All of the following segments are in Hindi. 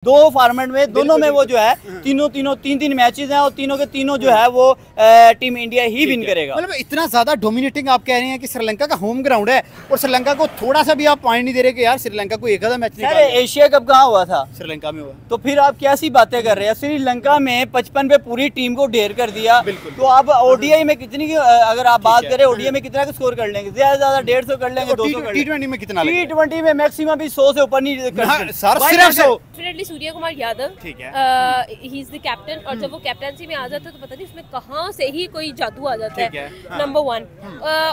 दो फॉर्मेट में दोनों में वो जो है तीन मैचेस हैं और तीनों के तीनों जो है वो टीम इंडिया ही विन करेगा। मतलब इतना ज्यादा डोमिनेटिंग आप कह रहे हैं कि श्रीलंका का होम ग्राउंड है और श्रीलंका को थोड़ा सा भी आप पॉइंट नहीं दे रहे कि यार श्रीलंका को एक आधा मैच नहीं। एशिया कप कहाँ हुआ था? श्रीलंका में हुआ। तो फिर आप कैसी बातें कर रहे हैं? श्रीलंका में 55 पे पूरी टीम को ढेर कर दिया। तो आप ओडीआई में कितनी अगर आप बात करें ओडीआई में कितना स्कोर कर लेंगे? ज्यादा से ज्यादा 150 कर लेंगे, 200 कर लेंगे। टी20 में कितना? टी20 में मैक्सिमम भी 100 से ऊपर नहीं कर। सूर्य कुमार यादव ठीक है, ही इज द कैप्टन और जब वो कैप्टनसी में आ जाता है तो पता नहीं उसमें कहाँ से ही कोई जादू आ जाता है। नंबर 1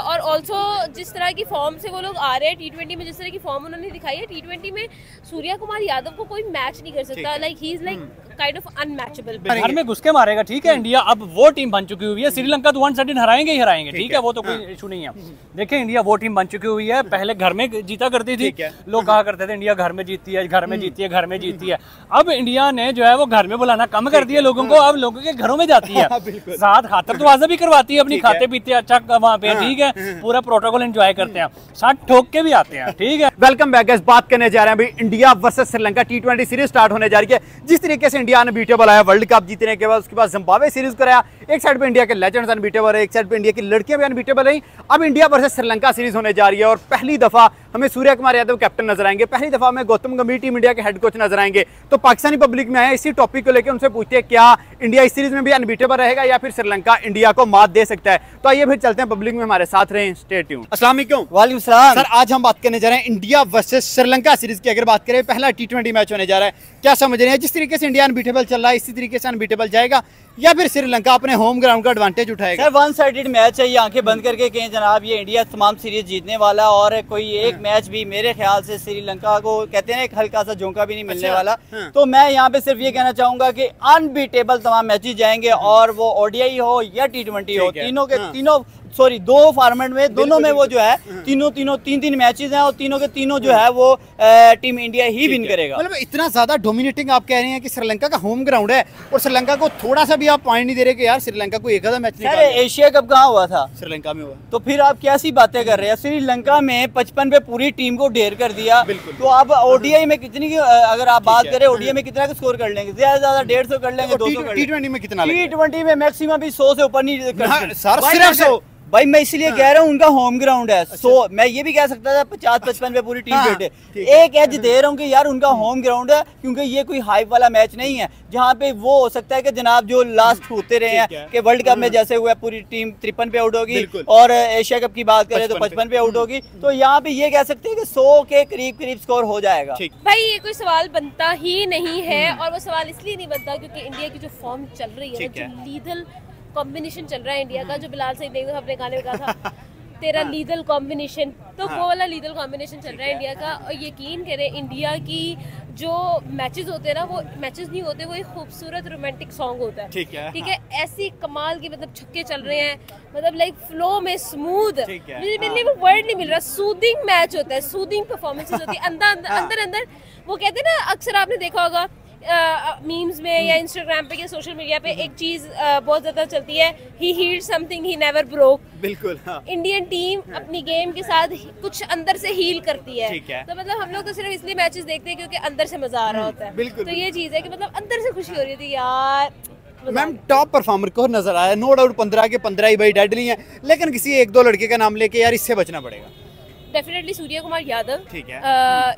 और ऑल्सो जिस तरह की फॉर्म से वो लोग आ रहे हैं टी20 में, जिस तरह की फॉर्म उन्होंने दिखाई है टी20 में, सूर्य कुमार यादव को कोई मैच नहीं कर सकता। Like he is like kind of unmatchable. घर में घुस के मारेगा। ठीक है, इंडिया अब वो टीम बन चुकी हुई है। श्रीलंका तो 1 हराएंगे ही हराएंगे। ठीक है, वो तो कोई इशू नहीं है। देखिए इंडिया वो टीम बन चुकी हुई है। पहले घर में जीता करती थी, लोग कहा करते थे इंडिया घर में जीतती है, घर में जीतती है, घर में जीतती है। अब इंडिया ने जो है वो घर में बुलाना कम कर दिया लोगों को, अब लोगों के घरों में जाती है। साथ खातर दरवाजा भी करवाती है, अपनी खाते पीते अच्छा वहाँ पे। ठीक है, पूरा प्रोटोकॉल एंजॉय करते हैं, साथ ठोक के भी आते हैं। ठीक है, वेलकम बैक। बात करने जा रहे हैं भाई इंडिया वर्सेस श्रीलंका टी20 सीरीज स्टार्ट होने जा रही है। जिस तरीके से इंडिया अनबीटेबल आया वर्ल्ड कप जीतने के बाद, उसके बाद जिम्बाब्वे सीरीज कराया। एक साइड पे इंडिया के लेजेंड्स अनबीटेबल है, एक साइड पे इंडिया की लड़कियां भी अनबीटेबल रही। अब इंडिया वर्सेस श्रीलंका सीरीज होने जा रही है और पहली दफा हमें सूर्य कुमार यादव कैप्टन नजर आएंगे, पहली दफा हमें गौतम गंभीर टीम इंडिया के हेड कोच नजर आएंगे। तो पाकिस्तानी पब्लिक में आए इसी टॉपिक को लेकर उनसे पूछते हैं क्या इंडिया इस सीरीज में भी अनबीटेबल रहेगा या फिर श्रीलंका इंडिया को मात दे सकता है। तो आइए फिर चलते हैं, पब्लिक में हमारे साथ रहें। Stay tuned. अस्सलाम वालेकुम। वालेकुम सलाम। सर आज हम बात करने जा रहे हैं इंडिया वर्सेस श्रीलंका सीरीज की। अगर बात करें पहला टी20 मैच होने जा रहा है, क्या समझ रहे हैं? जिस तरीके से इंडिया अनबीटेबल चल रहा है इसी तरीके से अनबीटेबल जाएगा या फिर श्रीलंका अपने होम ग्राउंड का एडवांटेज उठाएगा? सर 1 साइडेड मैच है, ये आंखें बंद करके कहें जनाब ये इंडिया तमाम सीरीज जीतने वाला और कोई एक मैच भी मेरे ख्याल से श्रीलंका को कहते हैं एक हल्का सा झोंका भी नहीं मिलने वाला। तो मैं यहाँ पे सिर्फ ये कहना चाहूंगा कि अनबीटेबल तमाम मैचेस जाएंगे और वो ओडीआई हो या टी20 हो, तीनों के तीनों दो फॉर्मेट में दोनों में वो जो है तीन मैचेस हैं और तीनों के तीनों जो है वो टीम इंडिया ही विन करेगा। मतलब इतना ज्यादा डोमिनेटिंग आप कह रहे हैं कि श्रीलंका का होम ग्राउंड है और श्रीलंका को थोड़ा सा भी आप पॉइंट नहीं दे रहे कि यार श्रीलंका को एक आधा मैच नहीं। एशिया कप कहाँ हुआ था? श्रीलंका में हुआ। तो फिर आप कैसी बातें कर रहे हैं? श्रीलंका में 55 पे पूरी टीम को ढेर कर दिया। तो आप ओडीआई में कितनी अगर आप बात करें ओडीआई में कितना स्कोर कर लेंगे? ज्यादा से ज्यादा 150 कर लेंगे, 200 कर लेंगे। टी20 में कितना? टी20 में मैक्सिमम भी 100 से ऊपर नहीं कर। भाई मैं इसलिए कह रहा हूँ उनका होम ग्राउंड है। सो मैं ये भी कह सकता था 50-55 पे पूरी टीम बैठे। एक एज दे रहा हूँ कि यार उनका होम ग्राउंड है क्योंकि ये कोई हाइप वाला मैच नहीं है जहाँ पे वो हो सकता है कि जनाब जो लास्ट होते रहे हैं कि वर्ल्ड कप में जैसे हुआ पूरी टीम 53 पे आउट होगी और एशिया कप की बात करें तो 55 पे आउट होगी। तो यहाँ पे ये कह सकते हैं कि 100 के करीब स्कोर हो जाएगा। भाई ये कोई सवाल बनता ही नहीं है और वो सवाल इसलिए नहीं बनता क्योंकि इंडिया की जो फॉर्म चल रही है, जो लीगल कॉम्बिनेशन चल रहा है इंडिया का, जो बिलाल सईद ने अपने गाने में कहा था तेरा लीगल कॉम्बिनेशन, तो वो वाला लीगल कॉम्बिनेशन चल रहा है इंडिया का। और यकीन करें इंडिया की जो मैचेस होते हैं ना वो मैचेस नहीं होते, वो एक खूबसूरत रोमांटिक सॉन्ग होता है। ठीक है, ऐसी कमाल की मतलब छक्के चल रहे हैं, मतलब लाइक फ्लो में स्मूथ, मुझे वो वर्ड नहीं मिल रहा, सूदिंग मैच होता है, सूदिंग परफॉर्मेंसेस होती है अंदर। वो कहते हैं ना, अक्सर आपने देखा होगा मीम्स में या इंस्टाग्राम पे या सोशल मीडिया पे एक चीज बहुत ज्यादा चलती है, he healed something he never broke. बिल्कुल इंडियन टीम अपनी गेम के साथ कुछ अंदर से हील करती है। तो मतलब हम लोग तो सिर्फ इसलिए मैचेस देखते हैं क्योंकि अंदर से मजा आ रहा होता है। तो ये चीज है कि मतलब अंदर से खुशी हो रही थी यार। मैम टॉप परफॉर्मर को नजर आया, नो डाउट 15 के 15 ही भाई डेडली हैं, लेकिन किसी एक दो लड़के का नाम लेके यार इससे बचना पड़ेगा। डेफिनेटली सूर्य कुमार यादव, ठीक है,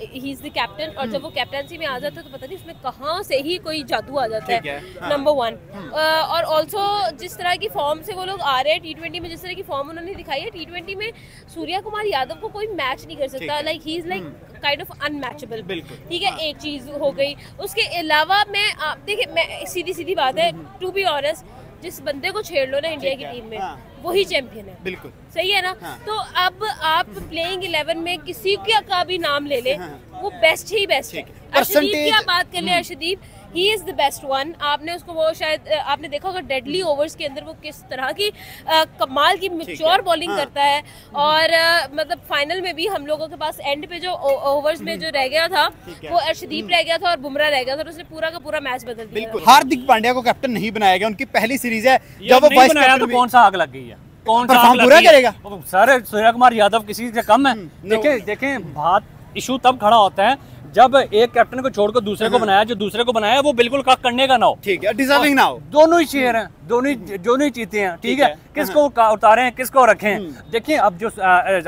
ही इज द कैप्टन और जब वो कैप्टनसी में आ जाता है तो पता नहीं उसमें कहाँ से ही कोई जादू आ जाता है। नंबर 1 और ऑल्सो जिस तरह की फॉर्म से वो लोग आ रहे हैं टी20 में, जिस तरह की फॉर्म उन्होंने दिखाई है टी20 में, सूर्य कुमार यादव को कोई मैच नहीं कर सकता। Like he is like kind of unmatchable. ठीक है, एक चीज हो गई। उसके अलावा मैं देखिए मैं सीधी बात है, टू बी ऑनेस्ट, जिस बंदे को छेड़ लो ना इंडिया की टीम में वही चैंपियन है। बिल्कुल सही है ना। तो अब आप प्लेइंग 11 में किसी का भी नाम ले ले, वो बेस्ट ही बेस्ट है। अर्शदीप की आप बात कर ले, Arshdeep he is the best one. आपने उसको वो शायद आपने देखा होगा डेडली ओवर्स के अंदर वो किस तरह की कमाल की मैच्योर बॉलिंग करता है। और मतलब फाइनल में भी हम लोगों के पास एंड पे जो ओवर्स में जो रह गया था वो अर्शदीप रह गया था और बुमराह रह गया था, उसने पूरा का पूरा मैच बदल दिया। हार्दिक पांड्या को कैप्टन नहीं बनाया गया, उनकी पहली सीरीज है जब वो वाइस कैप्टन, तो कौन सा आग लग गई है, कौन सा आग पूरा करेगा? सर सूर्य कुमार यादव किसी से कम है? देखें बात इशू तब खड़ा होता है जब एक कैप्टन को छोड़कर दूसरे को बनाया, जो दूसरे को बनाया वो बिल्कुल कक करने का ना हो, ठीक है, डिजर्विंग ना हो, दोनों ही शेयर हैं, दोनों ही जीते हैं, ठीक है, किसको उतारें किसको रखें। देखिए अब जो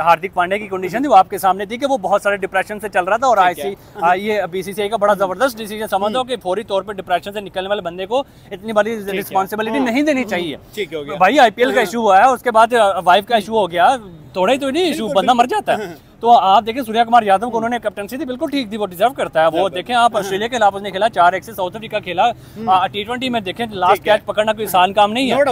हार्दिक पांड्या की कंडीशन थी वो आपके सामने थी कि वो बहुत सारे डिप्रेशन से चल रहा था, और ये बीसीसीआई का बड़ा जबरदस्त डिसीजन समझो कि फौरी तौर पर डिप्रेशन से निकलने वाले बंदे को इतनी बड़ी रिस्पॉन्सिबिलिटी नहीं देनी चाहिए। भाई आईपीएल का इशू हुआ है, उसके बाद वाइफ का इशू हो गया, थोड़ा ही तो नहीं इशू, बंदा मर जाता है। तो आप देखें सूर्या कुमार यादव को उन्होंने कैप्टनसी थी, बिल्कुल ठीक थी, वो डिजर्व करता है। वो देखें आप ऑस्ट्रेलिया के खिलाफ उसने खेला 4-1 से, साउथ अफ्रीका खेला, T20 में देखें लास्ट कैच पकड़ना कोई आसान काम नहीं है,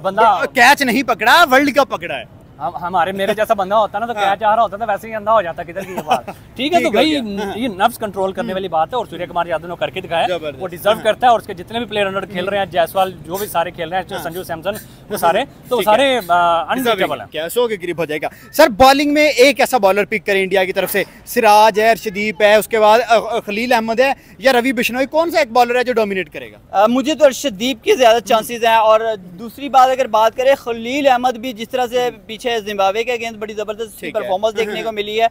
बंदा कैच नहीं पकड़ा, वर्ल्ड कप पकड़ा है। हमारे मेरे जैसा बंदा होता ना तो कैच आ रहा होता था, वैसे ही अंधा हो जाता किधर की ये बात, ठीक है। तो भाई ये नर्व्स कंट्रोल करने वाली बात है, और सूर्य कुमार यादव ने करके दिखाया, वो डिजर्व करता है। और उसके जितने भी प्लेयर अंडर खेल रहे हैं, जायसवाल जो भी सारे खेल रहे हैं, संजू सैमसन, वो सारे तो सारे अनबीटेबल हैं। 100 के करीब हो जाएगा। सर बॉलिंग में एक ऐसा बॉलर पिक करें इंडिया की तरफ से, सिराज है, अर्शदीप है, उसके बाद खलील अहमद है या रवि बिश्नोई, कौन सा एक बॉलर है जो डोमिनेट करेगा? मुझे तो अर्शदीप के ज्यादा चांसेस हैं। और दूसरी बात अगर बात करें, खलील अहमद भी जिस तरह से पीछे जिम्बाब्वे के बड़ी जबरदस्त परफॉर्मेंस देखने को मिली है,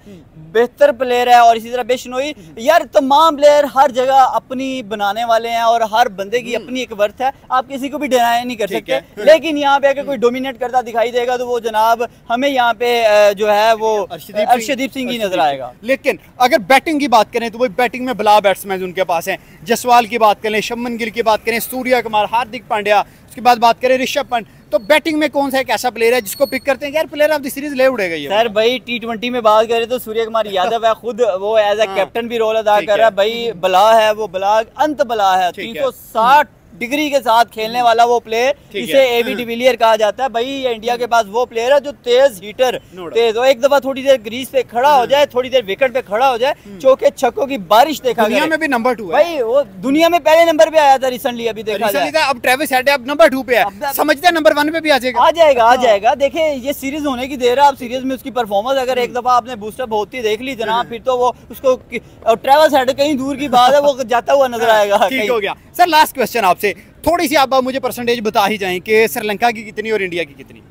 बेहतर प्लेयर है। और इसी तरह बिश्नोई, यार तमाम प्लेयर हर जगह अपनी बनाने वाले हैं और हर बंदे की अपनी एक वर्थ है, आप किसी को भी डिनाई नहीं कर सकते। लेकिन यहाँ पे अगर कोई डोमिनेट करता दिखाई देगा तो वो जनाब हमें यहाँ पे जो है वो अर्शदीप सिंह ही नजर आएगा। लेकिन अगर बैटिंग की बात करें तो वो बैटिंग में बला बैट्समैन उनके पास हैं, जसवाल की बात करें, शुभमन गिल की बात करें, सूर्या कुमार, हार्दिक पांड्या, उसके बाद बात करें ऋषभ पंत, तो बैटिंग में कौन सा एक ऐसा प्लेयर है जिसको पिक करते हैं यार प्लेयर ऑफ द सीरीज ले उड़ेगा ये? सर भाई T20 में बात करें तो सूर्य कुमार यादव है, खुद वो एज ए कैप्टन भी रोल अदा कर रहा है। भाई बला है, वो बला अंत बला है, 360 डिग्री के साथ खेलने वाला वो प्लेयर, जिसे एबी डिविलियर कहा जाता है। भाई ये इंडिया के पास वो प्लेयर है जो तेज हीटर, तेज हो, एक दफा थोड़ी देर ग्रीज पे खड़ा हो जाए, थोड़ी देर विकेट पे खड़ा हो जाए, चौके छक्कों की बारिश देखा दुनिया में भी नंबर 2 है भाई, वो दुनिया में पहले नंबर पे आया था रिसेंटली, अभी देखा जाए। अब ट्रेविस हेड अब नंबर 2 पे है, समझते हैं नंबर 1 पे भी आ जाएगा। देखिए ये सीरीज होने की देर है, आप सीरीज में उसकी परफॉर्मेंस अगर एक दफा आपने बूस्टअप होती देख ली जनाब, फिर तो वो उसको ट्रेविस हेड कहीं दूर की बात है, वो जाता हुआ नजर आएगा। ठीक हो गया। सर लास्ट क्वेश्चन आपसे, थोड़ी सी आप मुझे परसेंटेज बता ही जाएं कि श्रीलंका की कितनी और इंडिया की कितनी?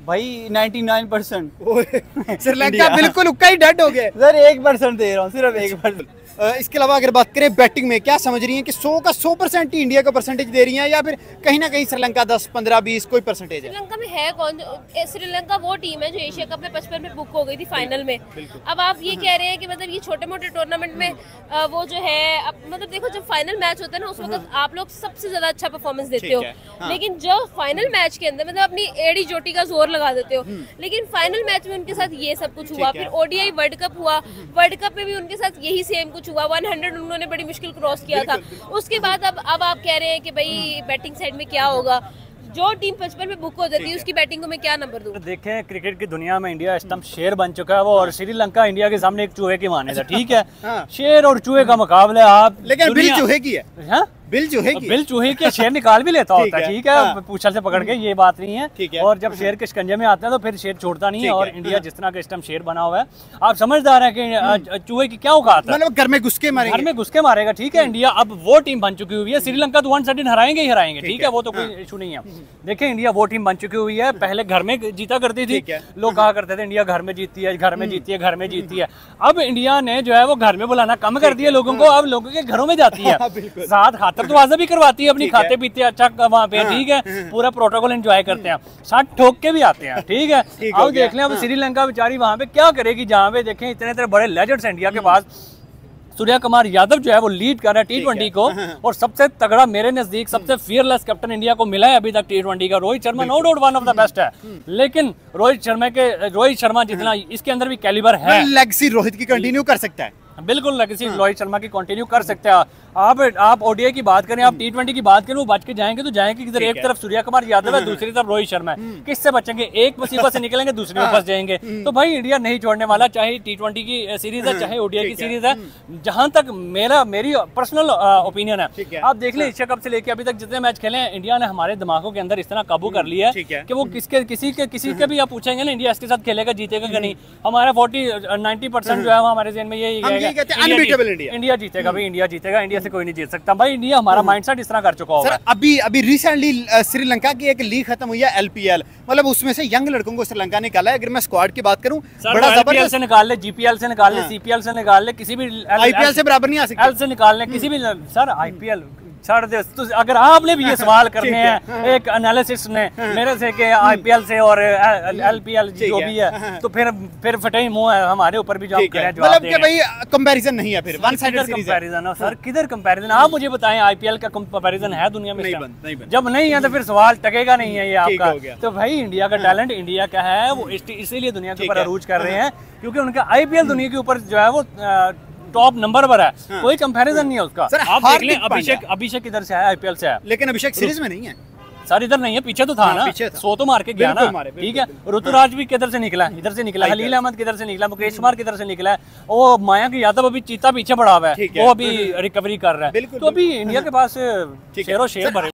भाई 99%। श्रीलंका बिल्कुल उक्का ही डेड हो गया सर, 1% दे रहा हूँ, सिर्फ 1%। इसके अलावा अगर बात करें बैटिंग में, क्या समझ रही हैं कि 100 का 100% ही इंडिया को परसेंटेज दे रही हैं, या फिर कहीं ना कहीं श्रीलंका 10, 15, 20 कोई परसेंटेज है? श्रीलंका में है कौन? श्रीलंका वो टीम है जो एशिया कप में 55 में बुक हो गई थी फाइनल में। अब आप ये कह रहे हैं कि मतलब ये छोटे मोटे टूर्नामेंट में वो जो है, मतलब देखो जब फाइनल मैच होता है ना उस वक्त आप लोग सबसे ज्यादा अच्छा परफॉर्मेंस देते हो, लेकिन जो फाइनल मैच के अंदर मतलब अपनी एड़ी चोटी का जोर लगा देते हो। लेकिन फाइनल मैच में उनके साथ ये सब कुछ हुआ, फिर ओडीआई वर्ल्ड कप हुआ, वर्ल्ड कप में भी उनके साथ यही सेम कुछ हुआ, 100 उन्होंने बड़ी मुश्किल क्रॉस किया था। उसके बाद अब आप कह रहे हैं कि भाई बैटिंग साइड में क्या होगा, जो टीम 55 में बुक हो जाती है उसकी बैटिंग को मैं क्या नंबर दूं? देखें क्रिकेट की दुनिया में इंडिया एकदम शेर बन चुका है वो, और श्रीलंका इंडिया के सामने एक चूहे की माने था, ठीक है। शेर और चूहे का मुकाबला आप, लेकिन बिल चूहे की है, बिल चूहे की शेर निकाल भी लेता होता है, ठीक है, पूंछल से पकड़ के, ये बात नहीं है। और जब शेर के शिकंजे में आता है तो फिर शेर छोड़ता नहीं है, और इंडिया जिस तरह का इस टाइम शेर बना हुआ है, आप समझदार है कि चूहे की क्या औकात है, मतलब घर में घुस के मारेगा, ठीक है। इंडिया अब वो टीम बन चुकी हुई है, श्रीलंका तो 1 हराएंगे ही हराएंगे, ठीक है, वो तो कोई इशू नहीं है। देखिए इंडिया वो टीम बन चुकी हुई है, पहले घर में जीता करती थी, लोग कहा करते थे इंडिया घर में जीतती है, घर में जीतती है, घर में जीतती है। अब इंडिया ने जो है वो घर में बुलाना कम कर दिया लोगों को, अब लोगों के घरों में जाती है, साथ खातर दरवाजा भी करवाती है, अपनी खाते पीते अच्छा वहाँ पे, ठीक है, पूरा प्रोटोकॉल एंजॉय करते हैं, साथ ठोक के भी आते हैं, ठीक है। अब देख लें अब श्रीलंका बेचारी वहाँ पे क्या करेगी, जहाँ पे देखें इतने बड़े लेजेंड्स इंडिया के पास। सूर्या कुमार यादव जो है वो लीड कर रहा है T20 को, और सबसे तगड़ा मेरे नजदीक सबसे फियरलेस कैप्टन इंडिया को मिला है अभी तक T20 का, Rohit Sharma no doubt one of the best है, लेकिन रोहित शर्मा जितना इसके अंदर भी कैलिबर है, लेगेसी रोहित की कंटिन्यू कर सकता है, बिल्कुल लेगेसी रोहित शर्मा की कंटिन्यू कर सकते हैं। आप ओडीआई की बात करें, आप T20 की बात करें, वो बच के जाएंगे तो जाएंगे किधर? एक तरफ सूर्या कुमार यादव है, दूसरी तरफ रोहित शर्मा है, किससे बचेंगे? एक मुसीबत से निकलेंगे, दूसरे में फंस जाएंगे। तो भाई इंडिया नहीं छोड़ने वाला, चाहे T20 की सीरीज है चाहे ओडीआई की सीरीज है। जहां तक मेरी पर्सनल ओपिनियन है, आप देख लें एशिया कप से लेके अभी तक जितने मैच खेले हैं, इंडिया ने हमारे दिमागों के अंदर इस तरह काबू कर लिया है कि वो किसी के भी आप पूछेंगे ना इंडिया इसके साथ खेलेगा जीतेगा कि नहीं, हमारा 40-90% जो है हमारे जेहन में यही इंडिया जीतेगा भाई, इंडिया जीतेगा, इंडिया से से कोई नहीं जीत सकता भाई। इंडिया हमारा माइंडसेट इस तरह कर चुका होगा। सर अभी रिसेंटली श्रीलंका की एक लीग खत्म हुई है LPL, मतलब उसमें से यंग लड़कों को श्रीलंका निकाला है। अगर मैं स्क्वाड की बात करूं, बड़ा LPL से निकाल ले, GPL से निकाल ले, CPL से निकाल ले, किसी भी IPL से बराबर नहीं आ सकते। एल से निकाल ले, किसी भी सर IPL छोड़ दे। तो अगर आपने भी ये सवाल करने हैं एक एनालिसिस ने मेरे से कि IPL से और LPL जो भी है, तो फिर फटे ही मुंह है हमारे ऊपर भी जो हम करें जवाब मतलब कि भाई कंपैरिजन नहीं है, फिर वन साइडेड सीरीज है। कंपैरिजन है सर, किधर कंपैरिजन? आप मुझे बताएं IPL का कंपैरिजन है दुनिया में? नहीं बन। जब नहीं है तो फिर सवाल टकेगा नहीं है ये आपका। तो भाई इंडिया का टैलेंट इंडिया का है, वो इसीलिए दुनिया के ऊपर अरूज कर रहे हैं, क्योंकि उनका IPL दुनिया के ऊपर जो है वो टॉप नंबर पर है। कोई कंपैरिजन नहीं है उसका। आप देख लें अभिषेक इधर से है, IPL से है, लेकिन अभिषेक सीरीज में नहीं है सर। इधर नहीं है, पीछे तो था ना, पीछे था। 100 तो मार के गया ना, ठीक है। ऋतुराज भी किधर से निकला? इधर से निकला। खलील अहमद किधर से निकला? मुकेश कुमार किधर से निकला है? वो मयंक यादव अभी चीता पीछे पड़ा हुआ है, वो अभी रिकवरी कर रहा है। तो अभी इंडिया के पास शेरो शेर भरे